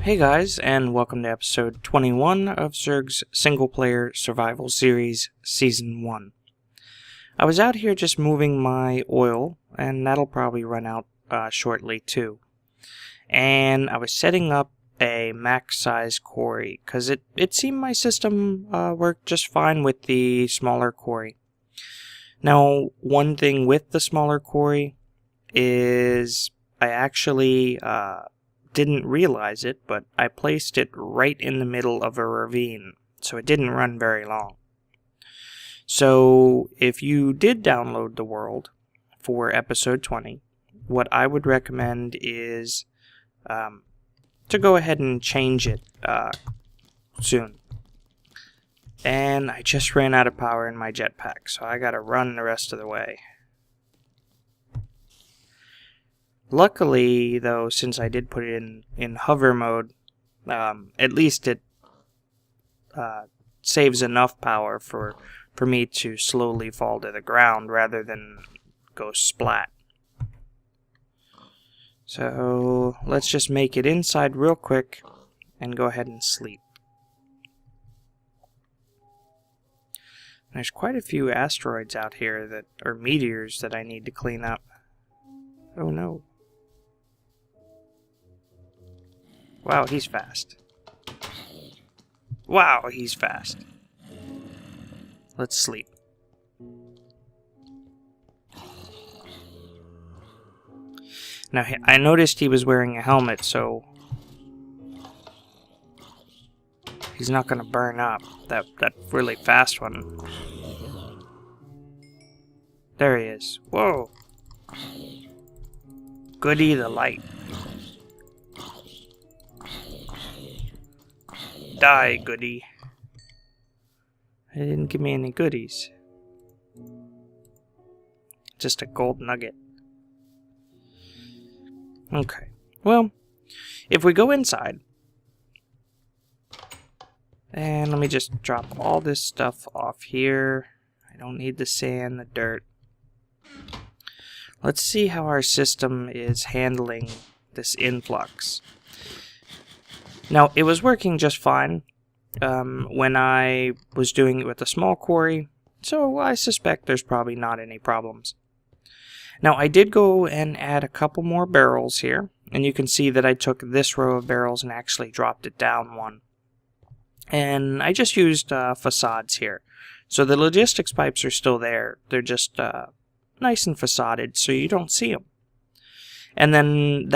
Hey guys, and welcome to episode 21 of Surg's single-player survival series, Season 1. I was out here just moving my oil, and that'll probably run out shortly too. And I was setting up a max-size quarry, because it seemed my system worked just fine with the smaller quarry. Now, one thing with the smaller quarry is I actually didn't realize it, but I placed it right in the middle of a ravine, so it didn't run very long. So if you did download the world for episode 20, what I would recommend is to go ahead and change it soon. And I just ran out of power in my jetpack, so I gotta run the rest of the way. Luckily, though, since I did put it in hover mode, at least it saves enough power for me to slowly fall to the ground rather than go splat. So let's just make it inside real quick and go ahead and sleep. There's quite a few asteroids out here or meteors that I need to clean up. Oh no. Wow, he's fast. Wow, he's fast. Let's sleep. Now, I noticed he was wearing a helmet, so he's not going to burn up, that really fast one. There he is. Whoa. Goody the light. Die, goody. It didn't give me any goodies. Just a gold nugget. Okay. Well, if we go inside, and let me just drop all this stuff off here. I don't need the sand, the dirt. Let's see how our system is handling this influx. Now, it was working just fine when I was doing it with a small quarry, so I suspect there's probably not any problems. Now, I did go and add a couple more barrels here, and you can see that I took this row of barrels and actually dropped it down one. And I just used facades here. So the logistics pipes are still there. They're just nice and facaded, so you don't see them. And then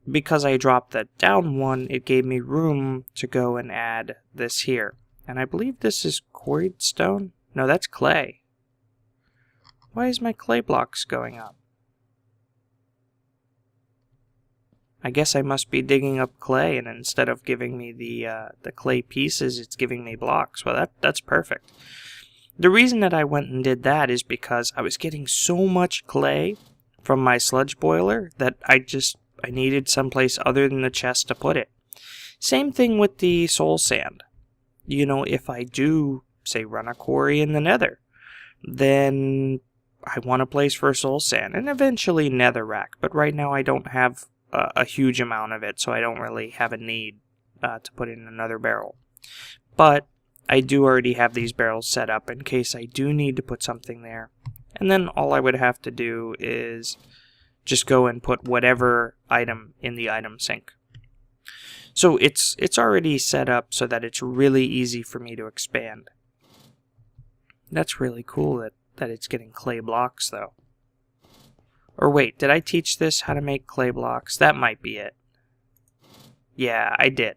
because I dropped that down one, it gave me room to go and add this here. And I believe this is quarried stone? No, that's clay. Why is my clay blocks going up? I guess I must be digging up clay, and instead of giving me the clay pieces, it's giving me blocks. Well, that's perfect. The reason that I went and did that is because I was getting so much clay from my sludge boiler that I needed someplace other than the chest to put it. Same thing with the soul sand. You know, if I do, say, run a quarry in the nether, then I want a place for soul sand, and eventually netherrack. But right now I don't have a huge amount of it, so I don't really have a need to put in another barrel. But I do already have these barrels set up in case I do need to put something there. And then all I would have to do is just go and put whatever item in the item sink. So it's already set up so that it's really easy for me to expand. That's really cool that it's getting clay blocks though. Or wait, did I teach this how to make clay blocks? That might be it. Yeah, I did.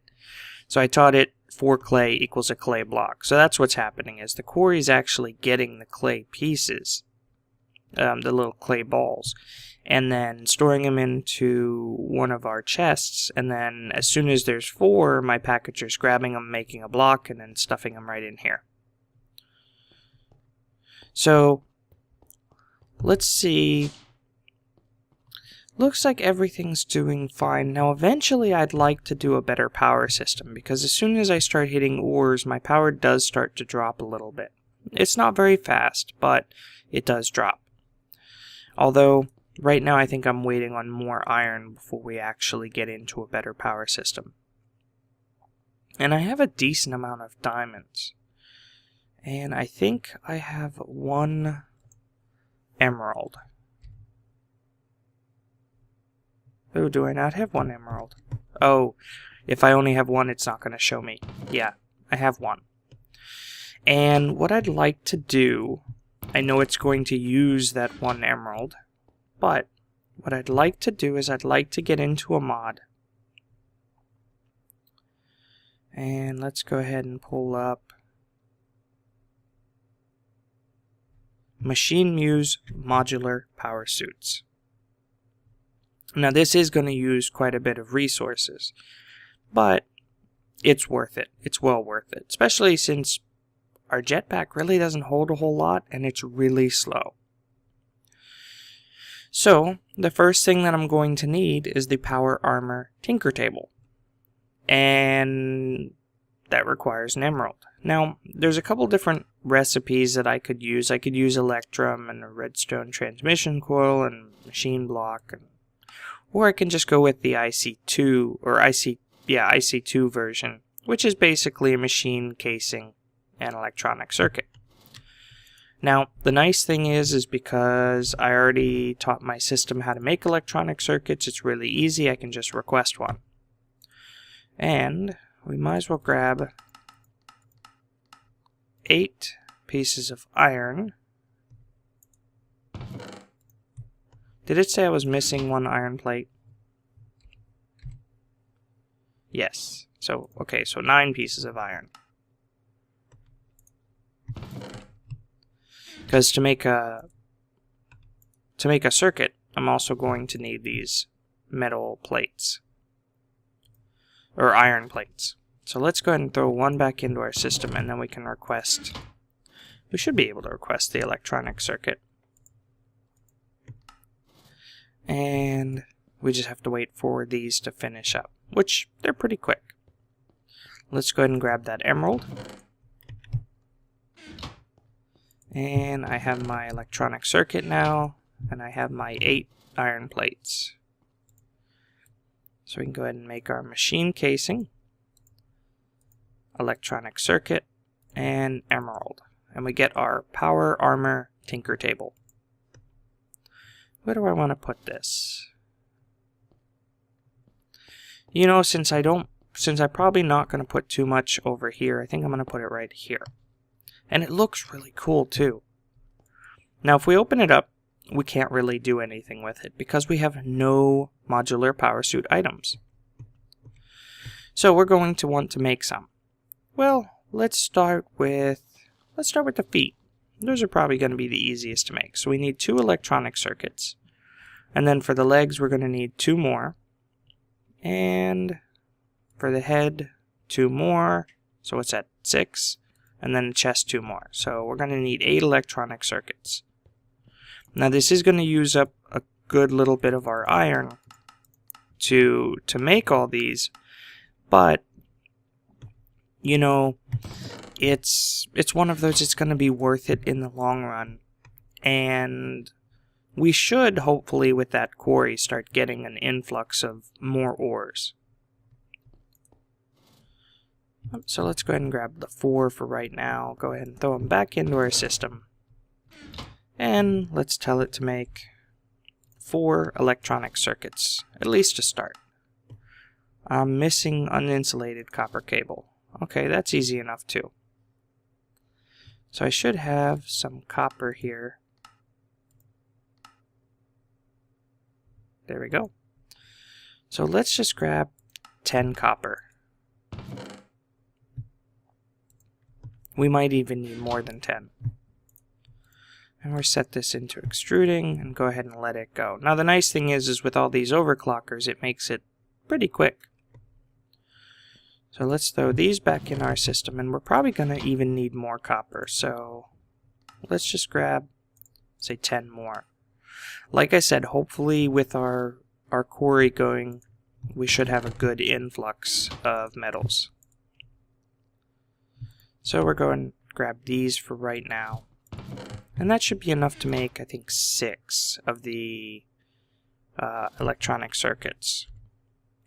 So I taught it 4 clay equals a clay block. So that's what's happening is the quarry is actually getting the clay pieces, the little clay balls, and then storing them into one of our chests, and then as soon as there's 4, my packager's grabbing them, making a block, and then stuffing them right in here. So, let's see. Looks like everything's doing fine. Now, eventually I'd like to do a better power system, because as soon as I start hitting ores, my power does start to drop a little bit. It's not very fast, but it does drop. Although, right now I think I'm waiting on more iron before we actually get into a better power system. And I have a decent amount of diamonds. And I think I have 1 emerald. Oh, do I not have 1 emerald? Oh, if I only have 1, it's not going to show me. Yeah, I have 1. And what I'd like to do, I know it's going to use that 1 emerald, but what I'd like to do is I'd like to get into a mod. And let's go ahead and pull up Machine Muse Modular Power Suits. Now this is going to use quite a bit of resources, but it's worth it. It's well worth it, especially since our jetpack really doesn't hold a whole lot and it's really slow. So the first thing that I'm going to need is the Power Armor Tinker Table, and that requires an emerald. Now there's a couple different recipes that I could use. I could use Electrum and a redstone transmission coil and machine block, or I can just go with the IC2 or IC2 version, which is basically a machine casing and electronic circuit. Now the nice thing is because I already taught my system how to make electronic circuits, it's really easy. I can just request one. And we might as well grab 8 pieces of iron. Did it say I was missing 1 iron plate? Yes. So, okay, so 9 pieces of iron. Because to make a circuit, I'm also going to need these metal plates. Or iron plates. So let's go ahead and throw 1 back into our system, and then we can request... We should be able to request the electronic circuit. And we just have to wait for these to finish up, which they're pretty quick. Let's go ahead and grab that emerald. And I have my electronic circuit now, and I have my 8 iron plates. So we can go ahead and make our machine casing, electronic circuit, and emerald. And we get our Power Armor Tinker Table. Where do I want to put this? You know, since I'm probably not going to put too much over here, I think I'm going to put it right here. And it looks really cool too. Now if we open it up, we can't really do anything with it because we have no modular power suit items. So we're going to want to make some. Well, let's start with the feet. Those are probably going to be the easiest to make. So we need 2 electronic circuits. And then for the legs, we're going to need 2 more. And for the head, 2 more. So what's that? 6. And then the chest, 2 more. So we're going to need 8 electronic circuits. Now this is going to use up a good little bit of our iron to make all these. But, you know, it's one of those, it's going to be worth it in the long run. And we should, hopefully, with that quarry, start getting an influx of more ores. So let's go ahead and grab the 4 for right now. Go ahead and throw them back into our system. And let's tell it to make 4 electronic circuits, at least to start. I'm missing uninsulated copper cable. Okay, that's easy enough too. So I should have some copper here. There we go. So let's just grab 10 copper. We might even need more than 10. And we'll set this into extruding and go ahead and let it go. Now the nice thing is with all these overclockers, it makes it pretty quick. So let's throw these back in our system, and we're probably going to even need more copper. So let's just grab, say, 10 more. Like I said, hopefully with our quarry going, we should have a good influx of metals. So we're going to grab these for right now. And that should be enough to make, I think, 6 of the electronic circuits.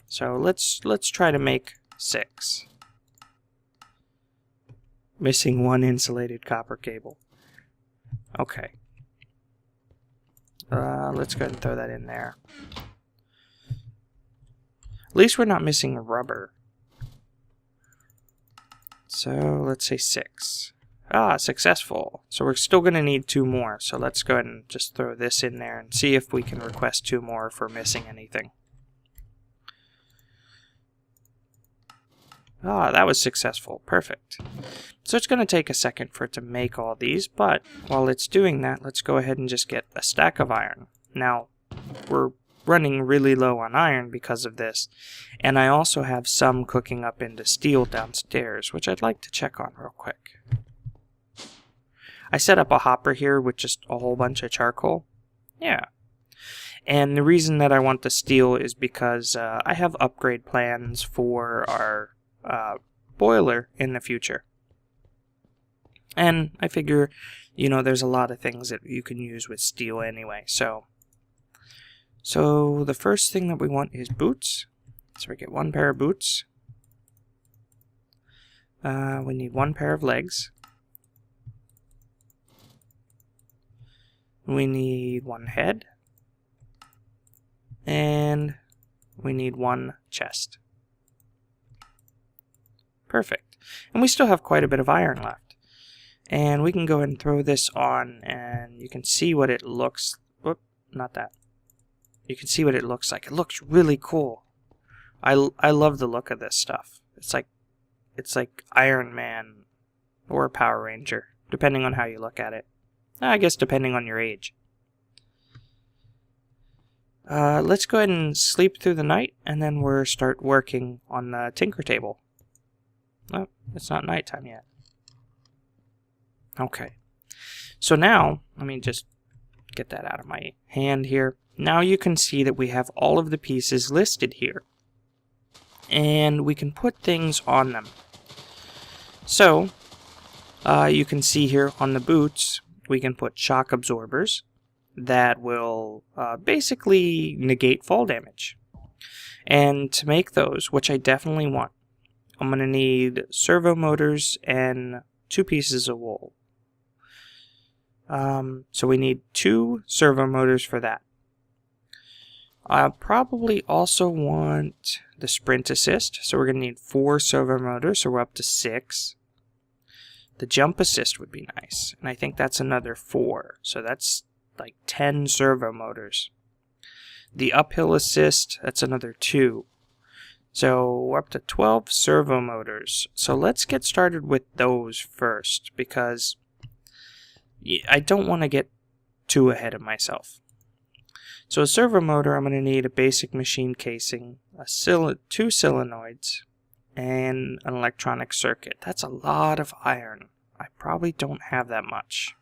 So let's try to make 6. Missing one insulated copper cable. Okay. Let's go ahead and throw that in there. At least we're not missing rubber. So let's say 6. Ah, successful. So we're still going to need 2 more. So let's go ahead and just throw this in there and see if we can request 2 more if we're missing anything. Ah, that was successful. Perfect. So it's going to take a second for it to make all these, but while it's doing that, let's go ahead and just get a stack of iron. Now, we're running really low on iron because of this, and I also have some cooking up into steel downstairs, which I'd like to check on real quick. I set up a hopper here with just a whole bunch of charcoal. Yeah. And the reason that I want the steel is because I have upgrade plans for our boiler in the future. And I figure, you know, there's a lot of things that you can use with steel anyway. So the first thing that we want is boots. So we get 1 pair of boots. We need 1 pair of legs. We need 1 head. And we need 1 chest. Perfect. And we still have quite a bit of iron left. And we can go ahead and throw this on, and you can see what it looks... Whoop, not that. You can see what it looks like. It looks really cool. I love the look of this stuff. It's like Iron Man or Power Ranger, depending on how you look at it. I guess depending on your age. Let's go ahead and sleep through the night, and then we'll start working on the tinker table. Oh, it's not nighttime yet. Okay. So now, let me just get that out of my hand here. Now you can see that we have all of the pieces listed here. And we can put things on them. So, you can see here on the boots, we can put shock absorbers that will basically negate fall damage. And to make those, which I definitely want, I'm going to need servo motors and 2 pieces of wool. So we need 2 servo motors for that. I probably also want the sprint assist, so we're going to need 4 servo motors, so we're up to 6. The jump assist would be nice, and I think that's another 4, so that's like 10 servo motors. The uphill assist, that's another 2. So we're up to 12 servo motors. So let's get started with those first, because I don't want to get too ahead of myself. So a servo motor, I'm going to need a basic machine casing, 2 solenoids, and an electronic circuit. That's a lot of iron. I probably don't have that much.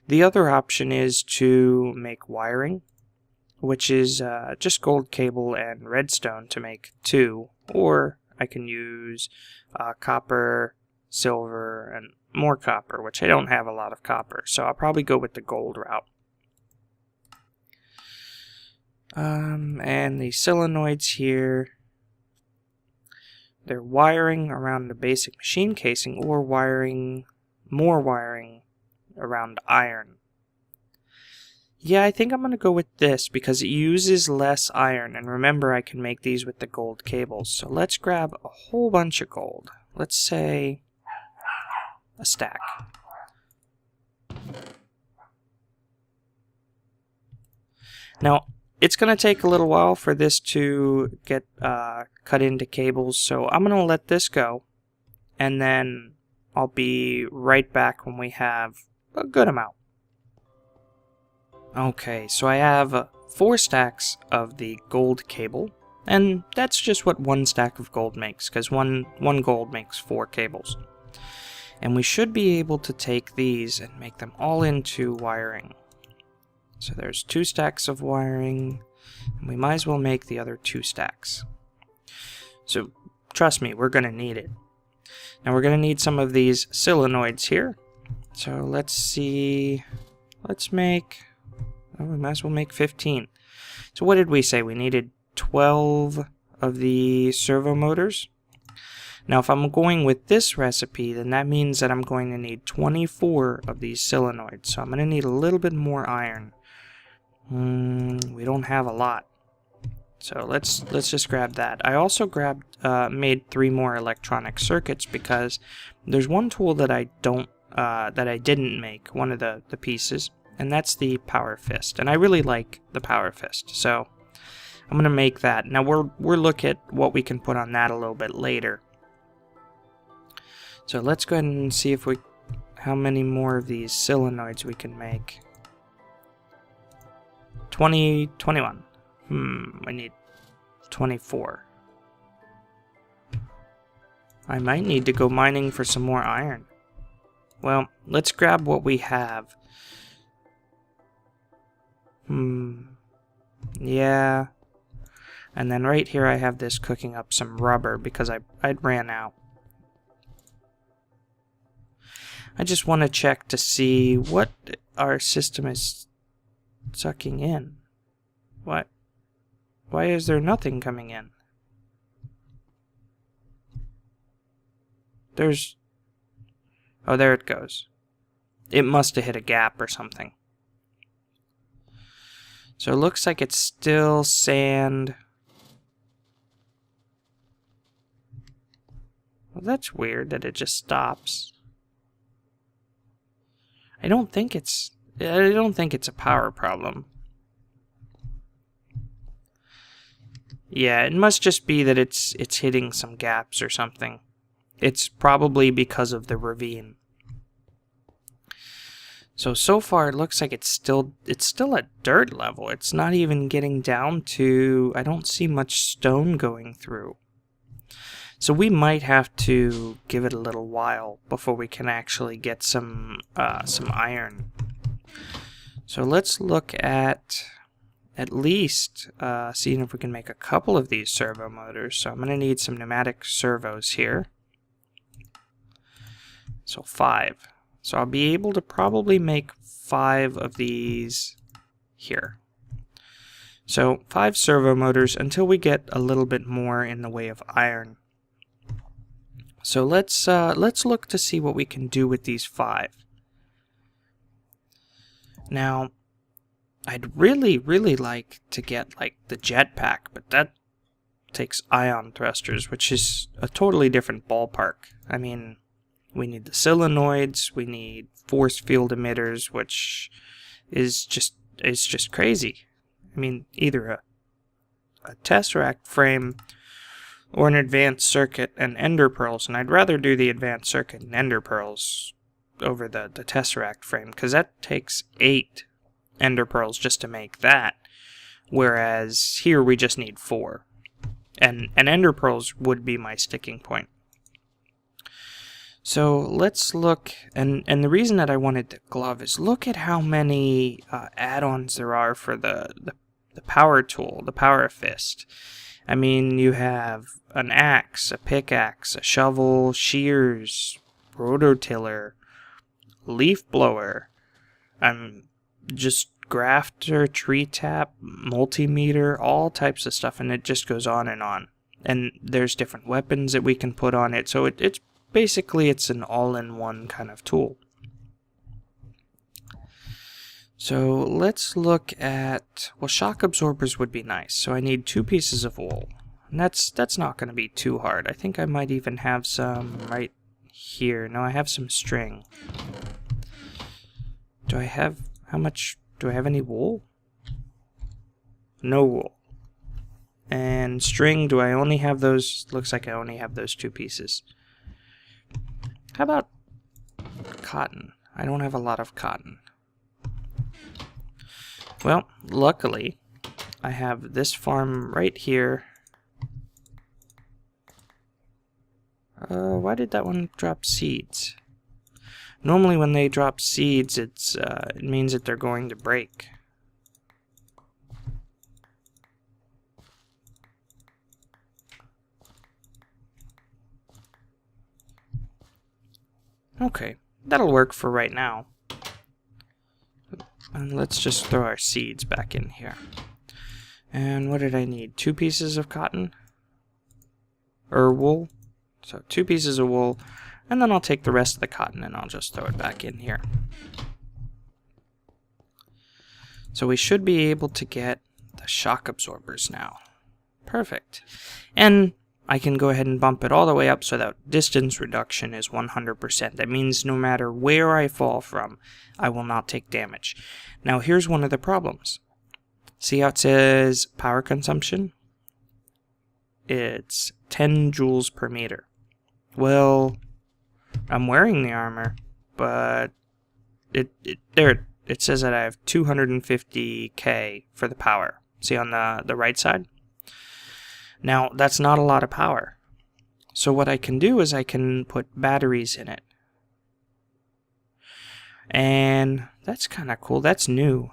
The other option is to make wiring, which is just gold cable and redstone to make 2, or I can use copper, silver, and more copper, which I don't have a lot of copper, so I'll probably go with the gold route. And the solenoids here, they're wiring around the basic machine casing, or more wiring around iron. Yeah, I think I'm going to go with this because it uses less iron, and remember I can make these with the gold cables. So let's grab a whole bunch of gold. Let's say a stack. Now, it's going to take a little while for this to get cut into cables, so I'm going to let this go, and then I'll be right back when we have a good amount. Okay, so I have 4 stacks of the gold cable, and that's just what 1 stack of gold makes, because one gold makes 4 cables. And we should be able to take these and make them all into wiring. So there's 2 stacks of wiring, and we might as well make the other 2 stacks. So trust me, we're going to need it. Now we're going to need some of these solenoids here. So let's see, let's make, oh, we might as well make 15. So what did we say? We needed 12 of the servo motors. Now if I'm going with this recipe, then that means that I'm going to need 24 of these solenoids. So I'm going to need a little bit more iron. We don't have a lot. So let's just grab that. I also made 3 more electronic circuits because there's one tool that I didn't make, one of the pieces, and that's the power fist. And I really like the power fist, so I'm gonna make that. Now we'll look at what we can put on that a little bit later. So let's go ahead and see if how many more of these solenoids we can make. 21. We need 24. I might need to go mining for some more iron. Well, let's grab what we have. Yeah. And then right here I have this cooking up some rubber because I'd ran out. I just want to check to see what our system is sucking in. What? Why is there nothing coming in? Oh, there it goes. It must have hit a gap or something. So it looks like it's still sand. Well, that's weird that it just stops. I don't think it's a power problem. Yeah, it must just be that it's hitting some gaps or something. It's probably because of the ravine. So far it looks like it's still at dirt level. It's not even getting down to, I don't see much stone going through. So we might have to give it a little while before we can actually get some iron. So let's look at least seeing if we can make a couple of these servo motors. So I'm going to need some pneumatic servos here. So 5. So I'll be able to probably make 5 of these here. So 5 servo motors until we get a little bit more in the way of iron. So let's look to see what we can do with these 5. Now, I'd really like to get like the jetpack, but that takes ion thrusters, which is a totally different ballpark. I mean, we need the solenoids, we need force field emitters, which is just crazy. I mean, either a tesseract frame or an advanced circuit and ender pearls, and I'd rather do the advanced circuit and ender pearls over the tesseract frame, because that takes 8 ender pearls just to make that, whereas here we just need 4. And ender pearls would be my sticking point. So let's look, and the reason that I wanted the glove is look at how many add-ons there are for the power tool, the power fist. I mean, you have an axe, a pickaxe, a shovel, shears, rototiller, leaf blower, just grafter, tree tap, multimeter, all types of stuff, and it just goes on. And there's different weapons that we can put on it, so it's basically an all-in-one kind of tool. So let's look at, well, shock absorbers would be nice. So I need 2 pieces of wool, and that's not going to be too hard. I think I might even have some right here. No, I have some string. Do I have, how much, do I have any wool? No wool. And string, do I only have those? Looks like I only have those 2 pieces. How about cotton? I don't have a lot of cotton. Well, luckily, I have this farm right here. Why did that one drop seeds? Normally when they drop seeds, it means that they're going to break. Okay, that'll work for right now. And let's just throw our seeds back in here. And what did I need? 2 pieces of cotton? Or wool? So 2 pieces of wool, and then I'll take the rest of the cotton and I'll just throw it back in here. So we should be able to get the shock absorbers now. Perfect. And I can go ahead and bump it all the way up so that distance reduction is 100%. That means no matter where I fall from, I will not take damage. Now here's one of the problems. See how it says power consumption? It's 10 joules per meter. Well, I'm wearing the armor, but it says that I have 250k for the power. See on the right side? Now, that's not a lot of power. So what I can do is I can put batteries in it. And that's kind of cool. That's new.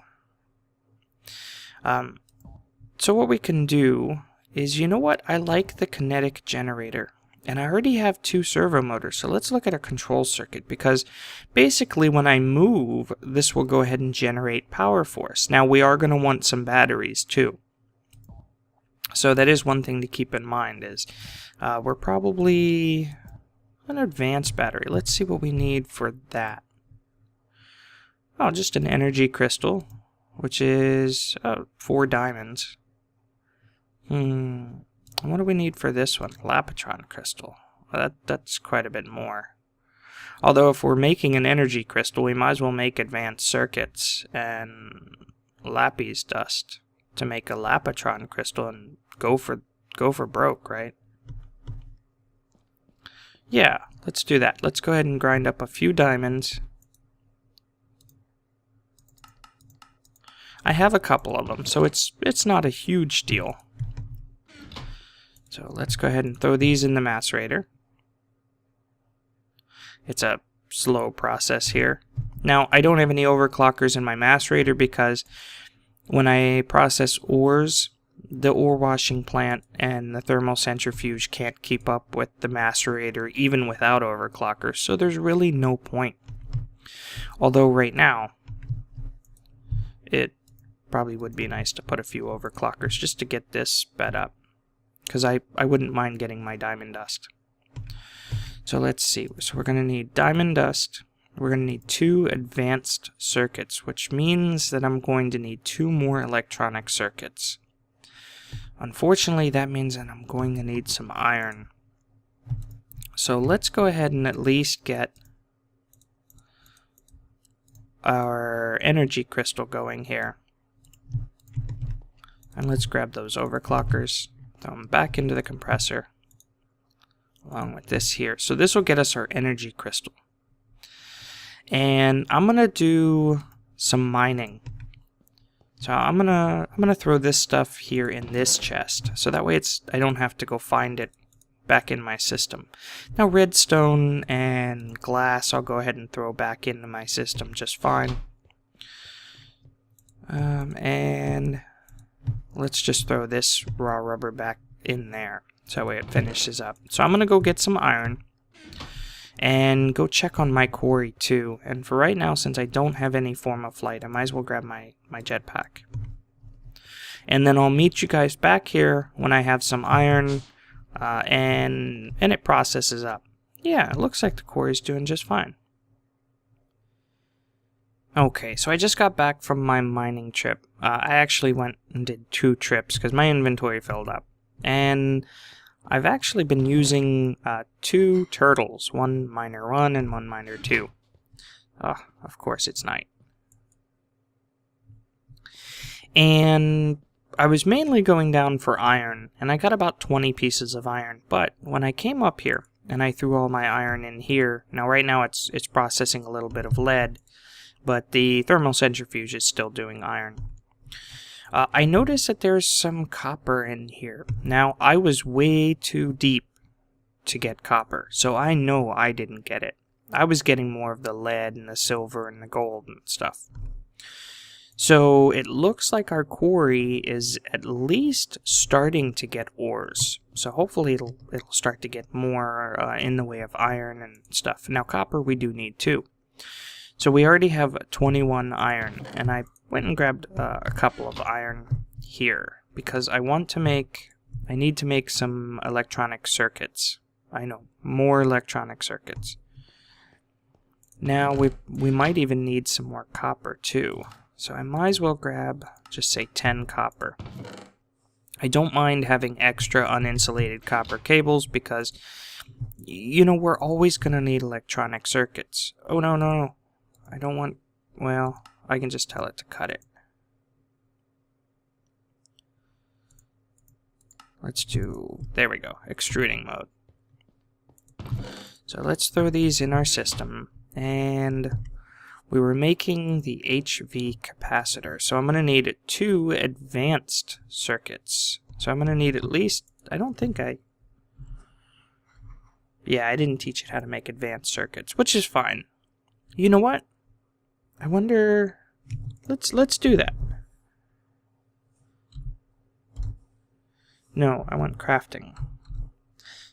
So what we can do is, you know what? I like the kinetic generator. And I already have 2 servo motors. So let's look at a control circuit, because basically when I move, this will go ahead and generate power for us. Now, we are going to want some batteries too. So that is one thing to keep in mind is we're probably an advanced battery. Let's see what we need for that. Oh, just an energy crystal, which is 4 diamonds. What do we need for this one? Lapotron crystal. Well, that's quite a bit more. Although if we're making an energy crystal, we might as well make advanced circuits and lapis dust to make a Lapotron crystal and go for broke, right? Yeah, let's do that. Let's go ahead and grind up a few diamonds. I have a couple of them, so it's not a huge deal. So let's go ahead and throw these in the macerator. It's a slow process here. Now, I don't have any overclockers in my macerator because when I process ores, the ore washing plant and the thermal centrifuge can't keep up with the macerator even without overclockers, so there's really no point. Although right now, it probably would be nice to put a few overclockers just to get this sped up, because I wouldn't mind getting my diamond dust. So let's see. So we're going to need diamond dust. We're going to need 2 advanced circuits, which means that I'm going to need 2 more electronic circuits. Unfortunately, that means that I'm going to need some iron. So let's go ahead and at least get our energy crystal going here. And let's grab those overclockers, throw them back into the compressor, along with this here. So this will get us our energy crystal. And I'm gonna do some mining. So I'm gonna throw this stuff here in this chest, so that way I don't have to go find it back in my system. Now redstone and glass I'll go ahead and throw back into my system just fine. And let's just throw this raw rubber back in there, so that way it finishes up. So I'm gonna go get some iron and go check on my quarry too. And for right now, since I don't have any form of flight, I might as well grab my jetpack. And then I'll meet you guys back here when I have some iron and it processes up. Yeah, it looks like the quarry's doing just fine. Okay, so I just got back from my mining trip. I actually went and did 2 trips because my inventory filled up. And I've actually been using 2 turtles, one miner 1 and one miner 2. Oh, of course it's night. And I was mainly going down for iron, and I got about 20 pieces of iron. But when I came up here and I threw all my iron in here, now right now it's processing a little bit of lead, but the thermal centrifuge is still doing iron. I noticed that there's some copper in here. Now, I was way too deep to get copper, so I know I didn't get it. I was getting more of the lead and the silver and the gold and stuff. So it looks like our quarry is at least starting to get ores. So hopefully it'll start to get more in the way of iron and stuff. Now, copper we do need too. So we already have 21 iron, and I went and grabbed a couple of iron here because I need to make some electronic circuits I know, more electronic circuits. Now we might even need some more copper too. So I might as well grab, just say 10 copper. I don't mind having extra uninsulated copper cables because, you know, we're always going to need electronic circuits. Oh, no, no, no. I don't want, well, I can just tell it to cut it. Let's do, there we go, extruding mode. So let's throw these in our system. And we were making the HV capacitor. So I'm going to need 2 advanced circuits. So I'm going to need at least, I don't think yeah, I didn't teach it how to make advanced circuits, which is fine. You know what? I wonder, let's do that. No, I want crafting.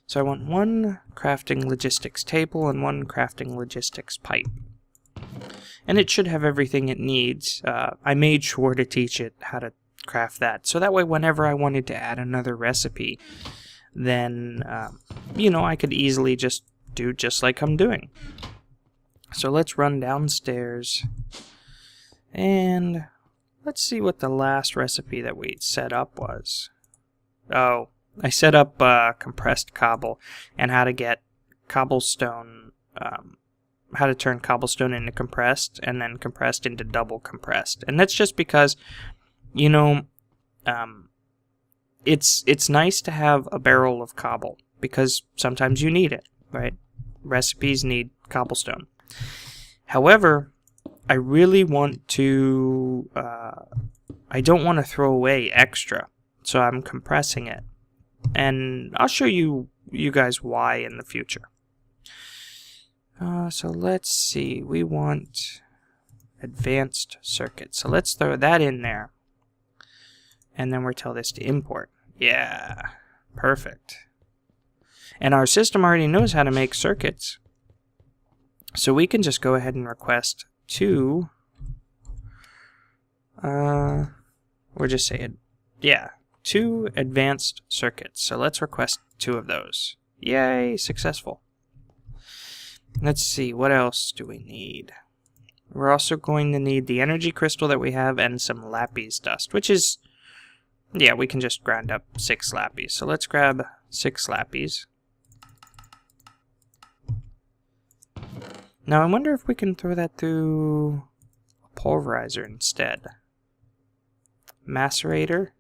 So I want 1 crafting logistics table and 1 crafting logistics pipe. And it should have everything it needs. I made sure to teach it how to craft that. So that way whenever I wanted to add another recipe, then, you know, I could easily just do just like I'm doing. So let's run downstairs. And let's see what the last recipe that we set up was. Oh, I set up compressed cobble and how to get cobblestone, how to turn cobblestone into compressed and then compressed into double compressed. And that's just because, you know, it's nice to have a barrel of cobble because sometimes you need it, right? Recipes need cobblestone. However, I really want to, I don't want to throw away extra, so I'm compressing it. And I'll show you guys why in the future. So let's see, we want advanced circuits. So let's throw that in there. And then we'll tell this to import. Yeah, perfect. And our system already knows how to make circuits. So we can just go ahead and request 2. We're just saying, yeah, 2 advanced circuits. So let's request 2 of those. Yay, successful. Let's see, what else do we need? We're also going to need the energy crystal that we have and some lapis dust, which is, yeah, we can just grind up 6 lapis. So let's grab 6 lapis. Now I wonder if we can throw that through a pulverizer instead. Macerator?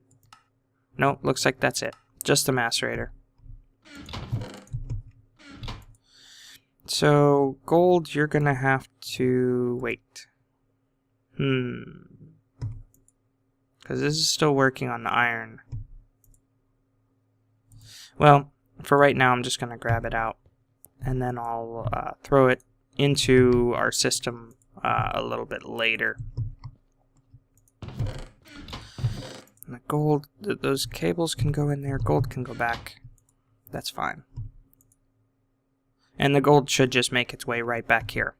No, looks like that's it. Just the macerator. So, gold, you're gonna have to wait. Because this is still working on the iron. Well, for right now, I'm just gonna grab it out. And then I'll throw it into our system a little bit later. And the gold, those cables can go in there, gold can go back. That's fine. And the gold should just make its way right back here.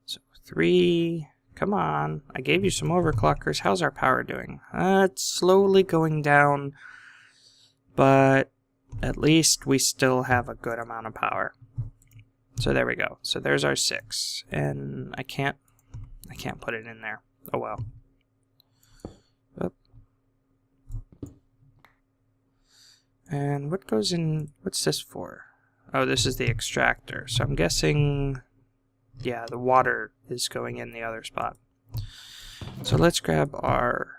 So 3, come on, I gave you some overclockers. How's our power doing? It's slowly going down, but at least we still have a good amount of power. So there we go. So there's our 6, and I can't put it in there. Oh well. Oop. And what goes in, what's this for? Oh, this is the extractor. So I'm guessing, yeah, the water is going in the other spot. So let's grab our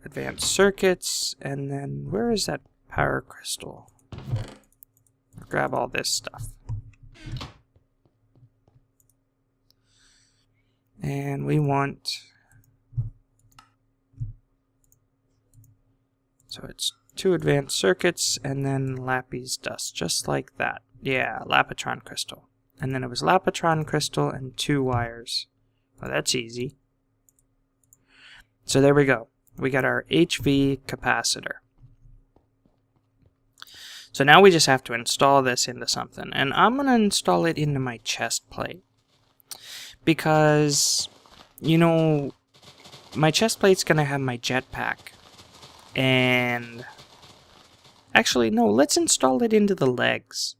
advanced circuits, and then where is that power crystal? Grab all this stuff. And we want, so it's 2 advanced circuits and then lapis dust, just like that. Yeah, lapitron crystal. And then it was lapitron crystal and 2 wires. Well, that's easy. So there we go. We got our HV capacitor. So now we just have to install this into something. And I'm going to install it into my chest plate. Because, you know, my chest plate's going to have my jetpack. And Actually, no, let's install it into the legs.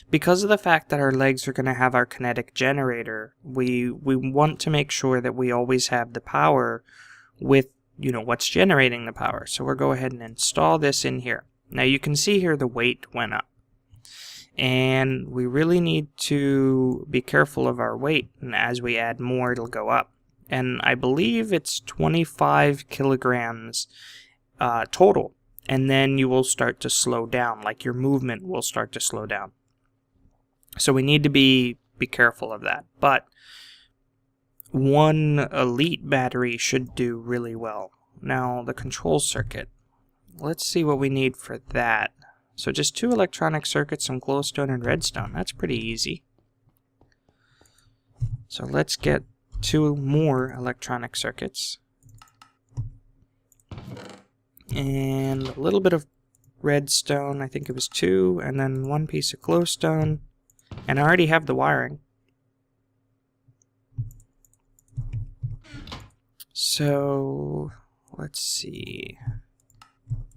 Because of the fact that our legs are going to have our kinetic generator, we want to make sure that we always have the power with, you know, what's generating the power. So we'll go ahead and install this in here. Now you can see here the weight went up. And we really need to be careful of our weight, and as we add more it'll go up. And I believe it's 25 kilograms total. And then you will start to slow down, like your movement will start to slow down. So we need to be careful of that. But one elite battery should do really well. Now the control circuit. Let's see what we need for that. So just 2 electronic circuits, some glowstone and redstone. That's pretty easy. So let's get 2 more electronic circuits. And a little bit of redstone, I think it was 2, and then 1 piece of glowstone. And I already have the wiring. So let's see.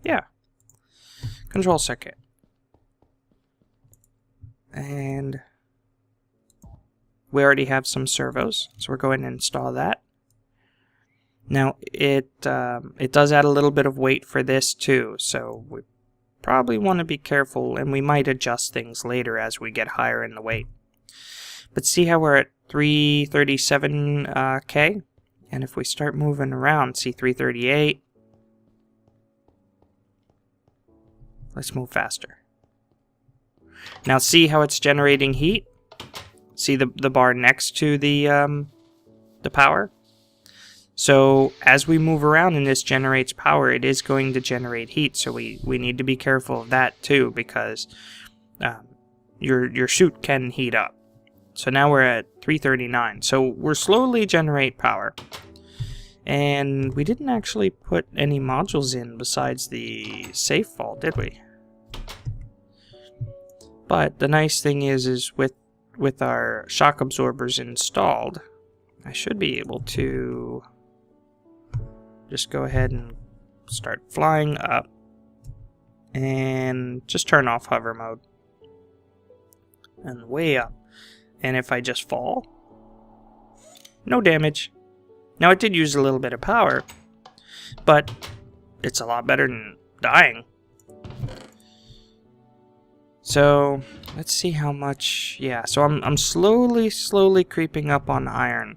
Yeah. Control circuit. And we already have some servos, so we're going to install that. Now it does add a little bit of weight for this too, so we probably want to be careful, and we might adjust things later as we get higher in the weight. But see how we're at 337K? And if we start moving around, see 338. Let's move faster. Now see how it's generating heat? See the bar next to the power? So as we move around and this generates power, it is going to generate heat. So we need to be careful of that too, because your chute can heat up. So now we're at 339. So we're slowly generate power. And we didn't actually put any modules in besides the safe vault, did we? But the nice thing is with our shock absorbers installed, I should be able to just go ahead and start flying up and just turn off hover mode and way up. And if I just fall, no damage. Now it did use a little bit of power, but it's a lot better than dying. So let's see how much. Yeah, so I'm slowly creeping up on iron.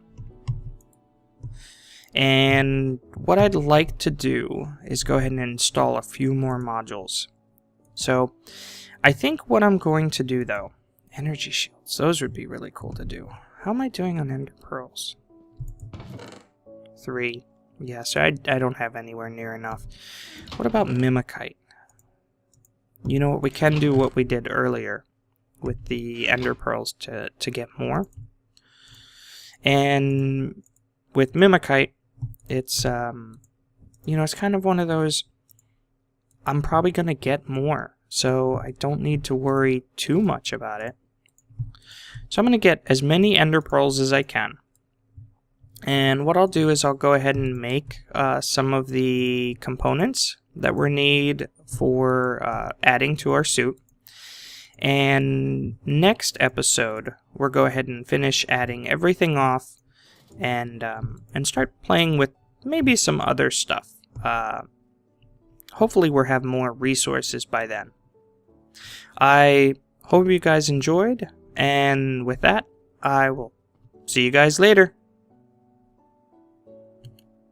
And what I'd like to do is go ahead and install a few more modules. So I think what I'm going to do though, energy shields, those would be really cool to do. How am I doing on ender pearls? 3. Yeah, so I don't have anywhere near enough. What about mimikite? You know what, we can do what we did earlier with the ender pearls to get more. And with mimikite, it's you know, it's kind of one of those, I'm probably gonna get more, so I don't need to worry too much about it. So I'm gonna get as many ender pearls as I can. And what I'll do is I'll go ahead and make some of the components that we need for adding to our suit. And next episode, we'll go ahead and finish adding everything off and start playing with maybe some other stuff. Hopefully we'll have more resources by then. I hope you guys enjoyed, and with that, I will see you guys later.